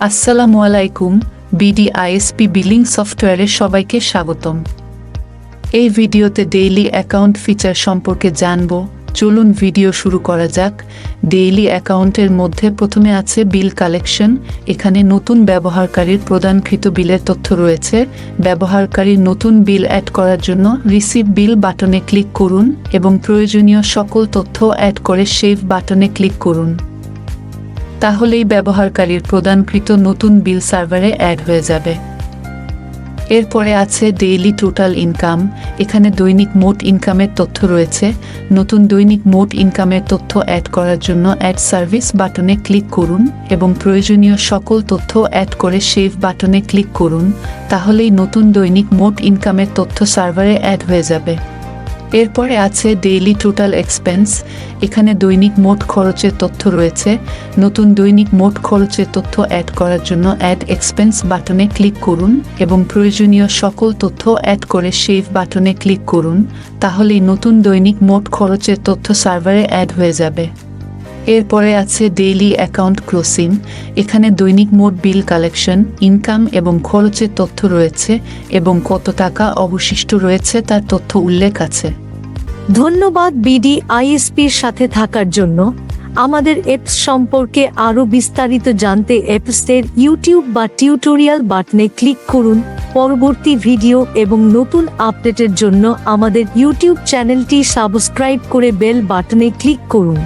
আসসালামু আলাইকুম। BD-ISP billing সফটওয়্যারে সবাইকে স্বাগতম। এই ভিডিওতে ডেইলি অ্যাকাউন্ট ফিচার সম্পর্কে জানব। চলুন ভিডিও শুরু করা যাক। ডেইলি অ্যাকাউন্টের মধ্যে প্রথমে আছে বিল কালেকশন। এখানে নতুন ব্যবহারকারীর প্রদানকৃত বিলের তথ্য রয়েছে। ব্যবহারকারীর নতুন বিল অ্যাড করার জন্য রিসিভ বিল বাটনে ক্লিক করুন এবং প্রয়োজনীয় সকল তথ্য অ্যাড করে সেভ বাটনে ক্লিক করুন। তাহলেই ব্যবহারকারীর প্রদানকৃত নতুন বিল সার্ভারে অ্যাড হয়ে যাবে। এরপরে আছে ডেইলি টোটাল ইনকাম। এখানে দৈনিক মোট ইনকামের তথ্য রয়েছে। নতুন দৈনিক মোট ইনকামের তথ্য অ্যাড করার জন্য অ্যাড সার্ভিস বাটনে ক্লিক করুন এবং প্রয়োজনীয় সকল তথ্য অ্যাড করে সেভ বাটনে ক্লিক করুন। তাহলেই নতুন দৈনিক মোট ইনকামের তথ্য সার্ভারে অ্যাড হয়ে যাবে। এরপরে আছে ডেইলি টোটাল এক্সপেন্স। এখানে দৈনিক মোট খরচের তথ্য রয়েছে। নতুন দৈনিক মোট খরচের তথ্য অ্যাড করার জন্য অ্যাড এক্সপেন্স বাটনে ক্লিক করুন এবং প্রয়োজনীয় সকল তথ্য অ্যাড করে সেভ বাটনে ক্লিক করুন। তাহলেই নতুন দৈনিক মোট খরচের তথ্য সার্ভারে অ্যাড হয়ে যাবে। এরপরে আছে ডেইলি অ্যাকাউন্ট ক্লোজিং। এখানে দৈনিক মোট বিল কালেকশন, ইনকাম এবং খরচের তথ্য রয়েছে এবং কত টাকা অবশিষ্ট রয়েছে তার তথ্য উল্লেখ আছে। ধন্যবাদ BD-ISPর সাথে থাকার জন্য। আমাদের অ্যাপস সম্পর্কে আরও বিস্তারিত জানতে অ্যাপসের ইউটিউব বা টিউটোরিয়াল বাটনে ক্লিক করুন। পরবর্তী ভিডিও এবং নতুন আপডেটের জন্য আমাদের ইউটিউব চ্যানেলটি সাবস্ক্রাইব করে বেল বাটনে ক্লিক করুন।